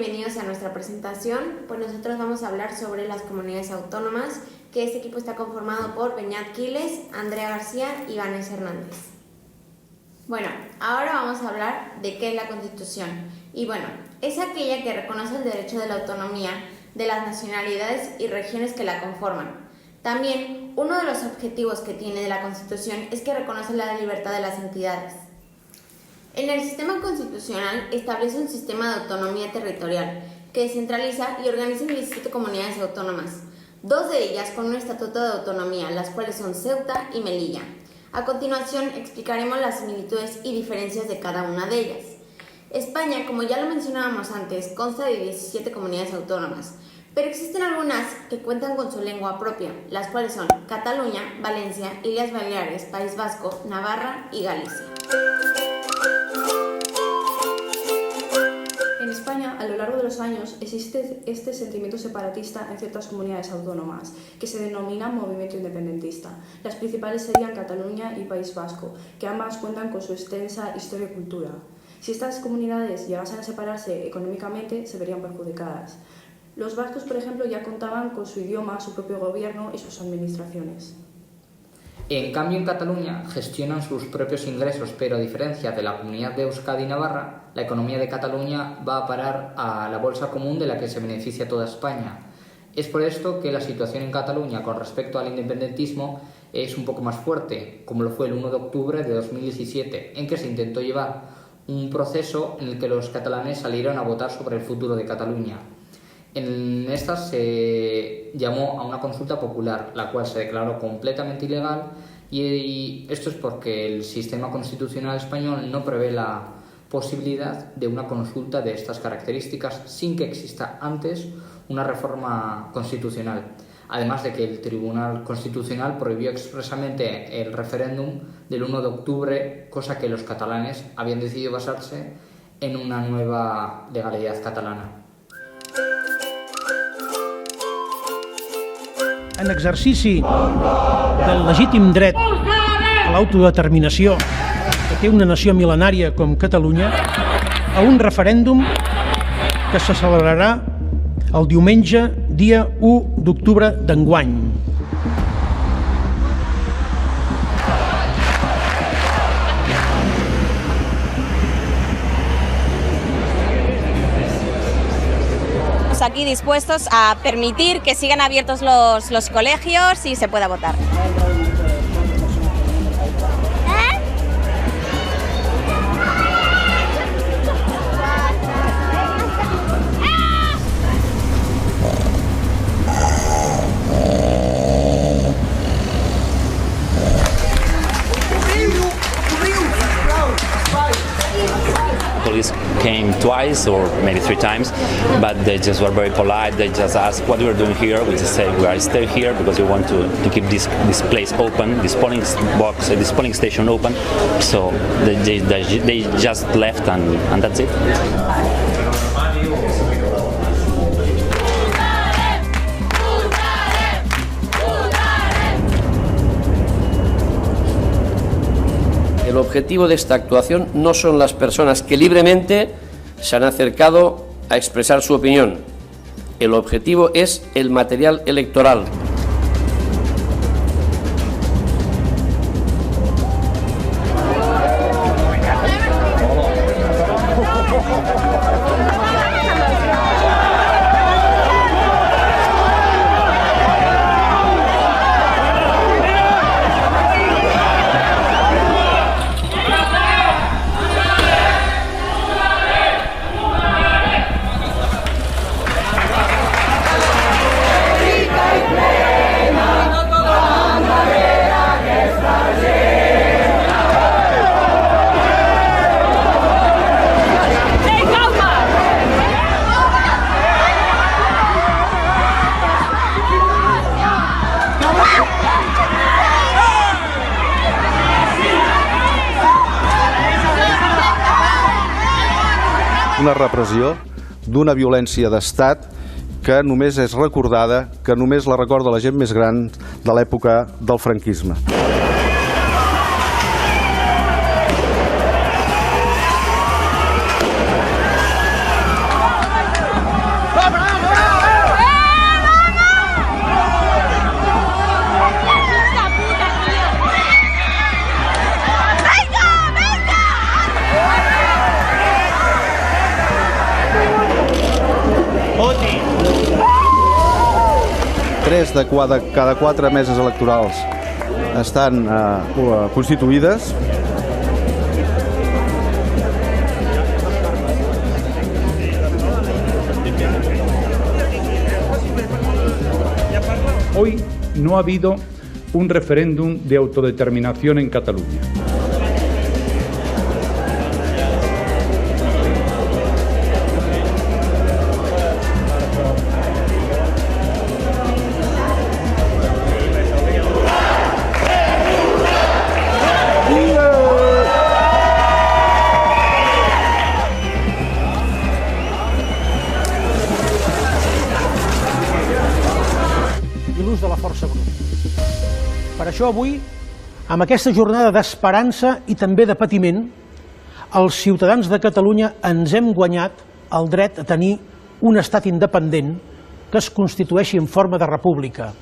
bienvenidos a nuestra presentación. Pues nosotros vamos a hablar sobre las comunidades autónomas, que este equipo está conformado por Beñat Quiles, Andrea García y Vanessa Hernández. Bueno, ahora vamos a hablar de qué es la Constitución. Y bueno, es aquella que reconoce el derecho de la autonomía de las nacionalidades y regiones que la conforman. También, uno de los objetivos que tiene la Constitución es que reconoce la libertad de las entidades. En el sistema constitucional establece un sistema de autonomía territorial que descentraliza y organiza 17 comunidades autónomas, 2 de ellas con un estatuto de autonomía, las cuales son Ceuta y Melilla. A continuación explicaremos las similitudes y diferencias de cada una de ellas. España, como ya lo mencionábamos antes, consta de 17 comunidades autónomas, pero existen algunas que cuentan con su lengua propia, las cuales son Cataluña, Valencia, Islas Baleares, País Vasco, Navarra y Galicia. En España, a lo largo de los años, existe este sentimiento separatista en ciertas comunidades autónomas, que se denomina movimiento independentista. Las principales serían Cataluña y País Vasco, que ambas cuentan con su extensa historia y cultura. Si estas comunidades llegasen a separarse económicamente, se verían perjudicadas. Los vascos, por ejemplo, ya contaban con su idioma, su propio gobierno y sus administraciones. En cambio, en Cataluña gestionan sus propios ingresos, pero a diferencia de la comunidad de Euskadi y Navarra, la economía de Cataluña va a parar a la bolsa común de la que se beneficia toda España. Es por esto que la situación en Cataluña con respecto al independentismo es un poco más fuerte, como lo fue el 1 de octubre de 2017, en que se intentó llevar un proceso en el que los catalanes salieron a votar sobre el futuro de Cataluña. En esta se llamó a una consulta popular, la cual se declaró completamente ilegal, y esto es porque el sistema constitucional español no prevé la posibilidad de una consulta de estas características sin que exista antes una reforma constitucional. Además de que el Tribunal Constitucional prohibió expresamente el referéndum del 1 de octubre, cosa que los catalanes habían decidido basarse en una nueva legalidad catalana. En exercici del legítim dret a l'autodeterminació que té una nació mil·lenària com Catalunya, a un referèndum que se celebrarà el diumenge, dia 1 d'octubre d'enguany. Aquí dispuestos a permitir que sigan abiertos los colegios y se pueda votar. Police came twice or maybe 3 times, but they just were very polite. They just asked what we were doing here. We just said we are still here because we want to keep this place open, this polling box, this polling station open. So they just left and that's it. El objetivo de esta actuación no son las personas que libremente se han acercado a expresar su opinión. El objetivo es el material electoral. Una repressió d'una violència d'estat que només és recordada, que només la recorda la gent més gran de l'època del franquisme. 3 de cada 4 meses electorals estan constituïdes. Hoy no ha habido un referéndum de autodeterminación en Cataluña. I l'ús de la força bruta. Per això avui, amb aquesta jornada d'esperança i també de patiment, els ciutadans de Catalunya ens hem guanyat el dret a tenir un estat independent que es constitueixi en forma de república.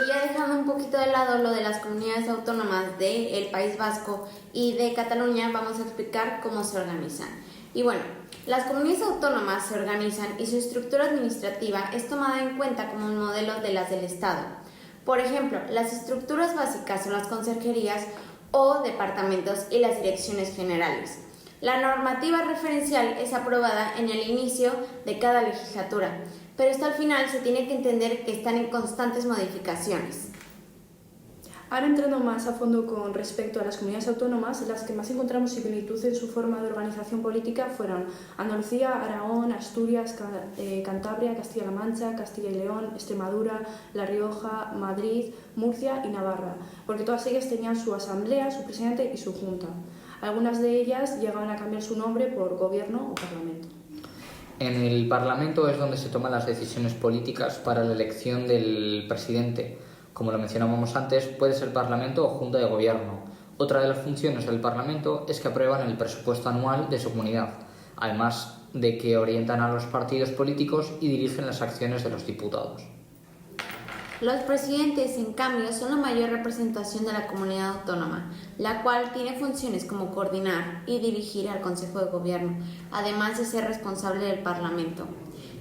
Y ya dejando un poquito de lado lo de las comunidades autónomas del País Vasco y de Cataluña, vamos a explicar cómo se organizan. Y bueno, las comunidades autónomas se organizan y su estructura administrativa es tomada en cuenta como un modelo de las del Estado. Por ejemplo, las estructuras básicas son las conserjerías o departamentos y las direcciones generales. La normativa referencial es aprobada en el inicio de cada legislatura, pero hasta el final se tiene que entender que están en constantes modificaciones. Ahora entrando más a fondo con respecto a las comunidades autónomas, las que más encontramos similitud en su forma de organización política fueron Andalucía, Aragón, Asturias, Cantabria, Castilla-La Mancha, Castilla y León, Extremadura, La Rioja, Madrid, Murcia y Navarra, porque todas ellas tenían su asamblea, su presidente y su junta. Algunas de ellas llegaban a cambiar su nombre por gobierno o parlamento. En el Parlamento es donde se toman las decisiones políticas para la elección del presidente. Como lo mencionábamos antes, puede ser Parlamento o Junta de Gobierno. Otra de las funciones del Parlamento es que aprueban el presupuesto anual de su comunidad, además de que orientan a los partidos políticos y dirigen las acciones de los diputados. Los presidentes, en cambio, son la mayor representación de la comunidad autónoma, la cual tiene funciones como coordinar y dirigir al Consejo de Gobierno, además de ser responsable del Parlamento.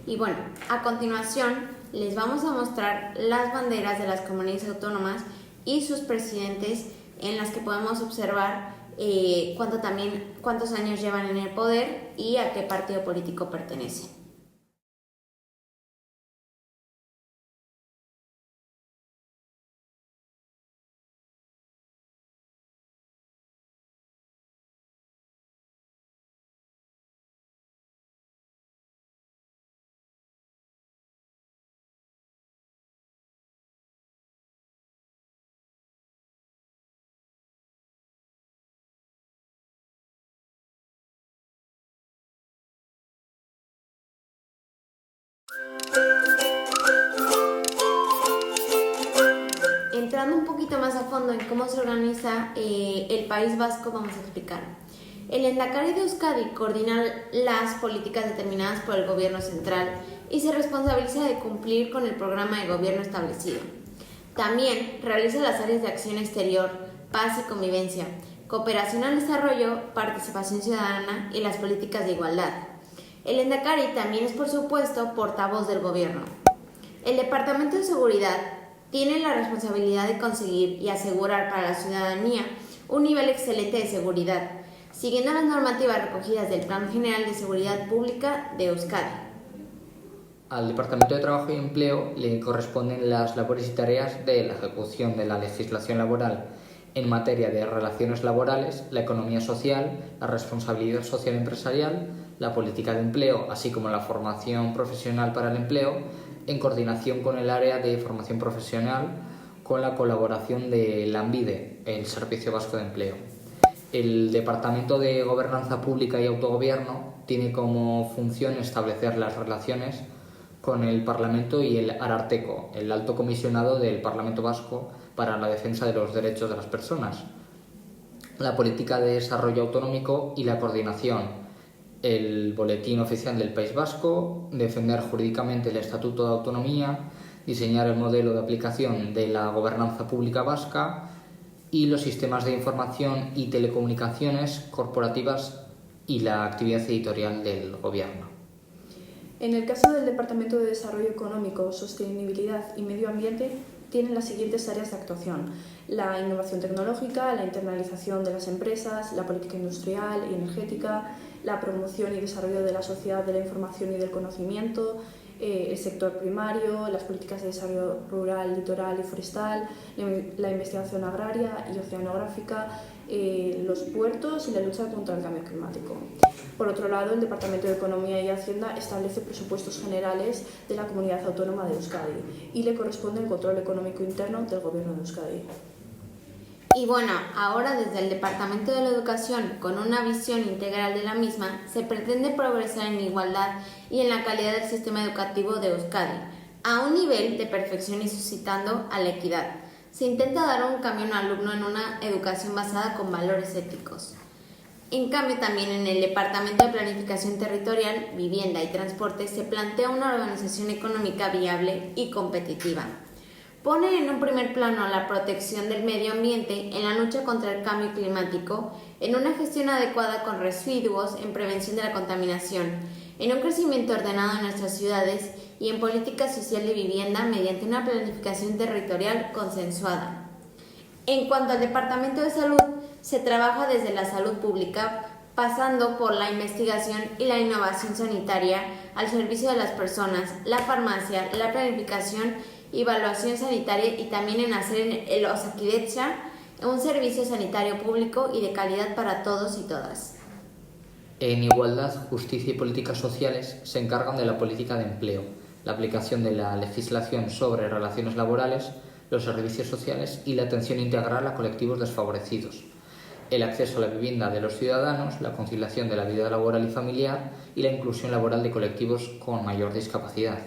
Y bueno, a continuación les vamos a mostrar las banderas de las comunidades autónomas y sus presidentes, en las que podemos observar cuántos años llevan en el poder y a qué partido político pertenecen. Entrando un poquito más a fondo en cómo se organiza el País Vasco, vamos a explicar. El Lehendakari de Euskadi coordina las políticas determinadas por el gobierno central y se responsabiliza de cumplir con el programa de gobierno establecido. También realiza las áreas de acción exterior, paz y convivencia, cooperación al desarrollo, participación ciudadana y las políticas de igualdad. El Lehendakari también es, por supuesto, portavoz del gobierno. El Departamento de Seguridad tiene la responsabilidad de conseguir y asegurar para la ciudadanía un nivel excelente de seguridad, siguiendo las normativas recogidas del Plan General de Seguridad Pública de Euskadi. Al Departamento de Trabajo y Empleo le corresponden las labores y tareas de la ejecución de la legislación laboral en materia de relaciones laborales, la economía social, la responsabilidad social empresarial, la política de empleo, así como la formación profesional para el empleo, en coordinación con el área de formación profesional, con la colaboración de Lanbide, el Servicio Vasco de Empleo. El Departamento de Gobernanza Pública y Autogobierno tiene como función establecer las relaciones con el Parlamento y el Ararteko, el Alto Comisionado del Parlamento Vasco para la defensa de los derechos de las personas, la política de desarrollo autonómico y la coordinación, el Boletín Oficial del País Vasco, defender jurídicamente el Estatuto de Autonomía, diseñar el modelo de aplicación de la gobernanza pública vasca y los sistemas de información y telecomunicaciones corporativas y la actividad editorial del Gobierno. En el caso del Departamento de Desarrollo Económico, Sostenibilidad y Medio Ambiente, tienen las siguientes áreas de actuación: la innovación tecnológica, la internalización de las empresas, la política industrial y energética, la promoción y desarrollo de la sociedad de la información y del conocimiento, el sector primario, las políticas de desarrollo rural, litoral y forestal, la investigación agraria y oceanográfica, los puertos y la lucha contra el cambio climático. Por otro lado, el Departamento de Economía y Hacienda establece presupuestos generales de la Comunidad Autónoma de Euskadi y le corresponde el control económico interno del Gobierno de Euskadi. Y bueno, ahora desde el Departamento de la Educación, con una visión integral de la misma, se pretende progresar en igualdad y en la calidad del sistema educativo de Euskadi, a un nivel de perfección y suscitando a la equidad. Se intenta dar un cambio a un alumno en una educación basada con valores éticos. En cambio, también en el Departamento de Planificación Territorial, Vivienda y Transporte se plantea una organización económica viable y competitiva. Pone en un primer plano la protección del medio ambiente en la lucha contra el cambio climático, en una gestión adecuada con residuos, en prevención de la contaminación, en un crecimiento ordenado en nuestras ciudades y en política social de vivienda mediante una planificación territorial consensuada. En cuanto al Departamento de Salud, se trabaja desde la salud pública, pasando por la investigación y la innovación sanitaria al servicio de las personas, la farmacia, la planificación y evaluación sanitaria y también en hacer el Osakidetza un servicio sanitario público y de calidad para todos y todas. En igualdad, justicia y políticas sociales se encargan de la política de empleo, la aplicación de la legislación sobre relaciones laborales, los servicios sociales y la atención integral a colectivos desfavorecidos, el acceso a la vivienda de los ciudadanos, la conciliación de la vida laboral y familiar y la inclusión laboral de colectivos con mayor discapacidad.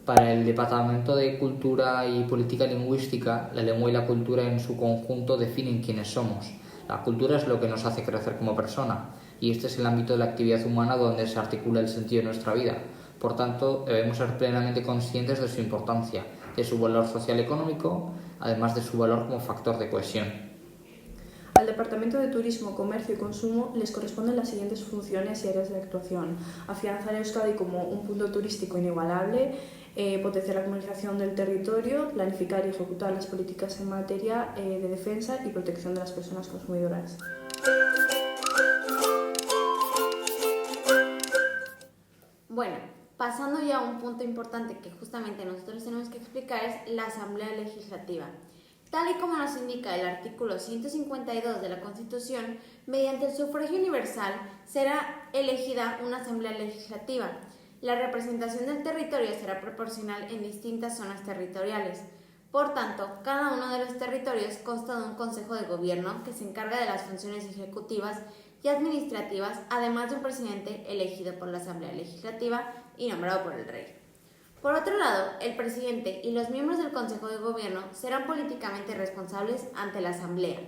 Para el Departamento de Cultura y Política Lingüística, la lengua y la cultura en su conjunto definen quiénes somos. La cultura es lo que nos hace crecer como persona, y este es el ámbito de la actividad humana donde se articula el sentido de nuestra vida. Por tanto, debemos ser plenamente conscientes de su importancia, de su valor social y económico, además de su valor como factor de cohesión. Al Departamento de Turismo, Comercio y Consumo les corresponden las siguientes funciones y áreas de actuación: afianzar a Euskadi como un punto turístico inigualable, potenciar la comunicación del territorio, planificar y ejecutar las políticas en materia de defensa y protección de las personas consumidoras. Bueno, pasando ya a un punto importante que justamente nosotros tenemos que explicar es la Asamblea Legislativa. Tal y como nos indica el artículo 152 de la Constitución, mediante el sufragio universal será elegida una Asamblea Legislativa. La representación del territorio será proporcional en distintas zonas territoriales. Por tanto, cada uno de los territorios consta de un Consejo de Gobierno que se encarga de las funciones ejecutivas y administrativas, además de un presidente elegido por la Asamblea Legislativa y nombrado por el Rey. Por otro lado, el presidente y los miembros del Consejo de Gobierno serán políticamente responsables ante la Asamblea.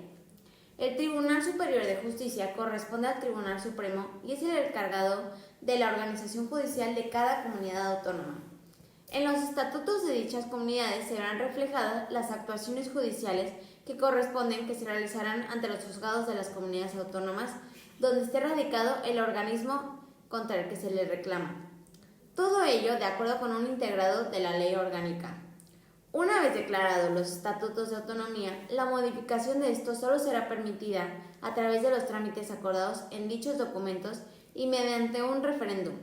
El Tribunal Superior de Justicia corresponde al Tribunal Supremo y es el encargado de la organización judicial de cada comunidad autónoma. En los estatutos de dichas comunidades se verán reflejadas las actuaciones judiciales que corresponden que se realizarán ante los juzgados de las comunidades autónomas donde esté radicado el organismo contra el que se le reclama. Todo ello de acuerdo con un integrado de la ley orgánica. Una vez declarados los estatutos de autonomía, la modificación de estos solo será permitida a través de los trámites acordados en dichos documentos y mediante un referéndum.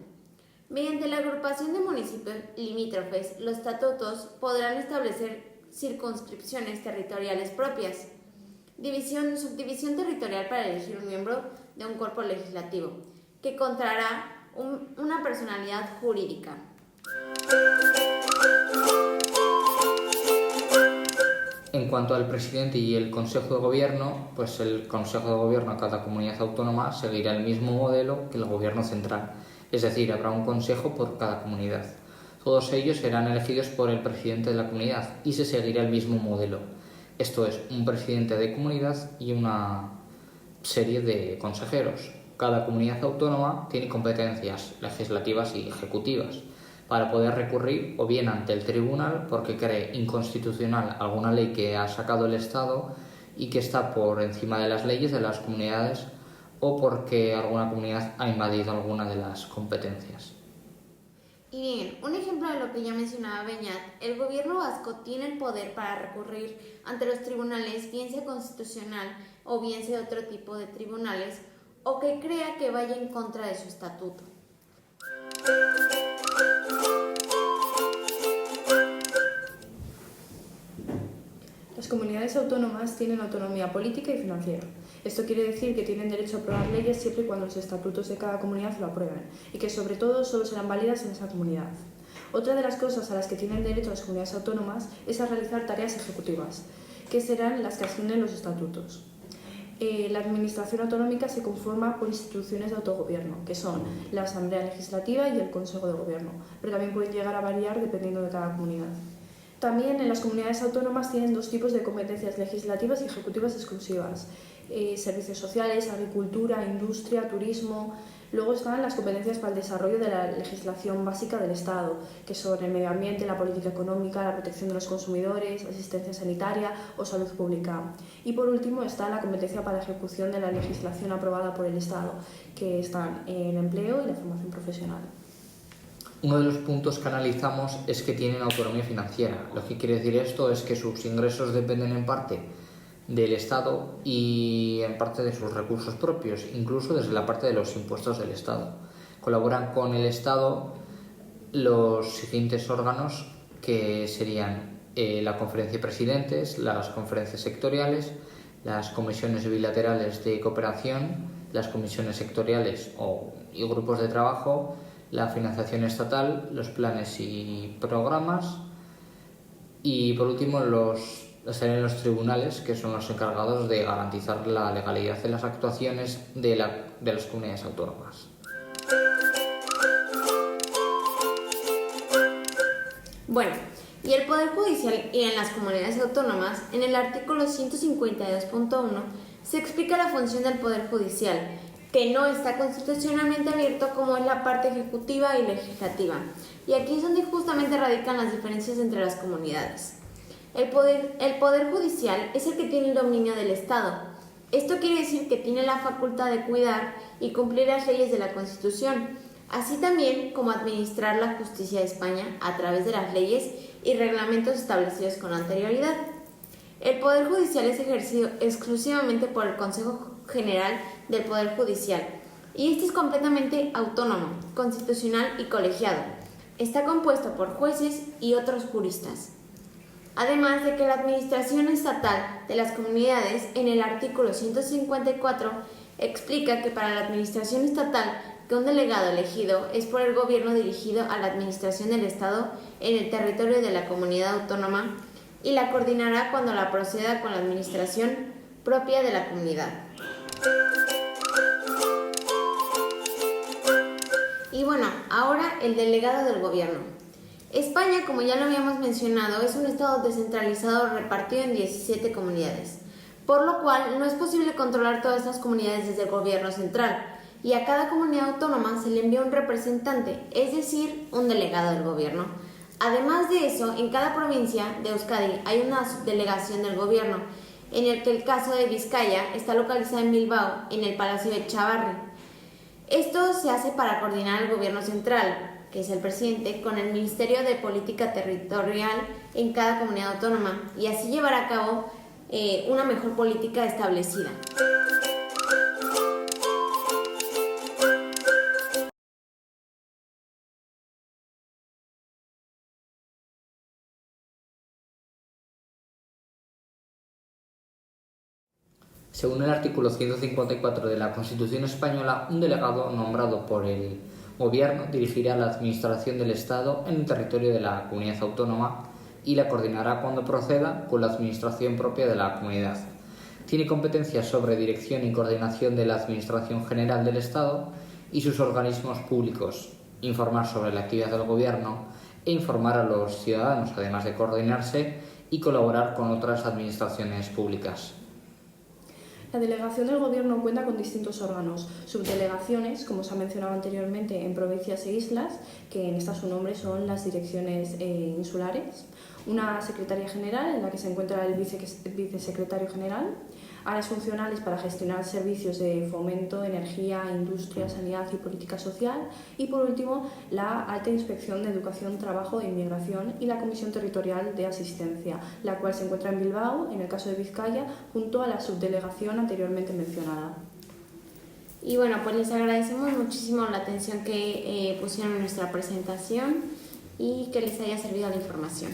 Mediante la agrupación de municipios limítrofes, los estatutos podrán establecer circunscripciones territoriales propias, subdivisión territorial para elegir un miembro de un cuerpo legislativo, que contará una personalidad jurídica. En cuanto al presidente y el Consejo de Gobierno, pues el Consejo de Gobierno de cada comunidad autónoma seguirá el mismo modelo que el Gobierno central, es decir, habrá un consejo por cada comunidad. Todos ellos serán elegidos por el presidente de la comunidad y se seguirá el mismo modelo. Esto es, un presidente de comunidad y una serie de consejeros. Cada comunidad autónoma tiene competencias legislativas y ejecutivas para poder recurrir o bien ante el tribunal porque cree inconstitucional alguna ley que ha sacado el Estado y que está por encima de las leyes de las comunidades o porque alguna comunidad ha invadido alguna de las competencias. Y bien, un ejemplo de lo que ya mencionaba Beñat, el gobierno vasco tiene el poder para recurrir ante los tribunales, bien sea constitucional o bien sea otro tipo de tribunales, o que crea que vaya en contra de su estatuto. Las comunidades autónomas tienen autonomía política y financiera. Esto quiere decir que tienen derecho a aprobar leyes siempre y cuando los estatutos de cada comunidad lo aprueben y que sobre todo solo serán válidas en esa comunidad. Otra de las cosas a las que tienen derecho las comunidades autónomas es a realizar tareas ejecutivas, que serán las que asignen los estatutos. La administración autonómica se conforma por instituciones de autogobierno, que son la Asamblea Legislativa y el Consejo de Gobierno, pero también pueden llegar a variar dependiendo de cada comunidad. También en las comunidades autónomas tienen dos tipos de competencias legislativas y ejecutivas exclusivas. Servicios sociales, agricultura, industria, turismo. Luego están las competencias para el desarrollo de la legislación básica del Estado, que son el medio ambiente, la política económica, la protección de los consumidores, asistencia sanitaria o salud pública. Y por último está la competencia para la ejecución de la legislación aprobada por el Estado, que están el empleo y la formación profesional. Uno de los puntos que analizamos es que tienen autonomía financiera. Lo que quiere decir esto es que sus ingresos dependen en parte del Estado y en parte de sus recursos propios, incluso desde la parte de los impuestos del Estado. Colaboran con el Estado los siguientes órganos, que serían la Conferencia de Presidentes, las conferencias sectoriales, las comisiones bilaterales de cooperación, las comisiones sectoriales y grupos de trabajo, la financiación estatal, los planes y programas y por último estarían los tribunales, que son los encargados de garantizar la legalidad de las actuaciones de las comunidades autónomas. Bueno, y el Poder Judicial y en las comunidades autónomas, en el artículo 152.1 se explica la función del Poder Judicial, que no está constitucionalmente abierto como es la parte ejecutiva y legislativa. Y aquí es donde justamente radican las diferencias entre las comunidades. El poder Judicial es el que tiene el dominio del Estado. Esto quiere decir que tiene la facultad de cuidar y cumplir las leyes de la Constitución, así también como administrar la justicia de España a través de las leyes y reglamentos establecidos con anterioridad. El Poder Judicial es ejercido exclusivamente por el Consejo General del Poder Judicial y este es completamente autónomo, constitucional y colegiado. Está compuesto por jueces y otros juristas. Además de que la administración estatal de las comunidades en el artículo 154 explica que para la administración estatal que un delegado elegido es por el gobierno dirigido a la administración del Estado en el territorio de la comunidad autónoma y la coordinará cuando la proceda con la administración propia de la comunidad. Y bueno, ahora el delegado del gobierno. España, como ya lo habíamos mencionado, es un estado descentralizado repartido en 17 comunidades, por lo cual no es posible controlar todas estas comunidades desde el gobierno central, y a cada comunidad autónoma se le envía un representante, es decir, un delegado del gobierno. Además de eso, en cada provincia de Euskadi hay una subdelegación del gobierno, en el que el caso de Vizcaya está localizado en Bilbao, en el Palacio de Chavarri. Esto se hace para coordinar el gobierno central, que es el presidente, con el Ministerio de Política Territorial en cada comunidad autónoma y así llevar a cabo una mejor política establecida. Según el artículo 154 de la Constitución española, un delegado nombrado por el Gobierno dirigirá la administración del Estado en el territorio de la comunidad autónoma y la coordinará cuando proceda con la administración propia de la comunidad. Tiene competencias sobre dirección y coordinación de la Administración General del Estado y sus organismos públicos, informar sobre la actividad del Gobierno e informar a los ciudadanos, además de coordinarse y colaborar con otras administraciones públicas. La delegación del Gobierno cuenta con distintos órganos, subdelegaciones, como se ha mencionado anteriormente, en provincias e islas, que en esta su nombre son las direcciones insulares, una secretaria general en la que se encuentra el vicesecretario general, áreas funcionales para gestionar servicios de fomento, energía, industria, sanidad y política social, y por último la Alta Inspección de Educación, Trabajo e Inmigración y la Comisión Territorial de Asistencia, la cual se encuentra en Bilbao, en el caso de Vizcaya, junto a la subdelegación anteriormente mencionada. Y bueno, pues les agradecemos muchísimo la atención que pusieron en nuestra presentación y que les haya servido la información.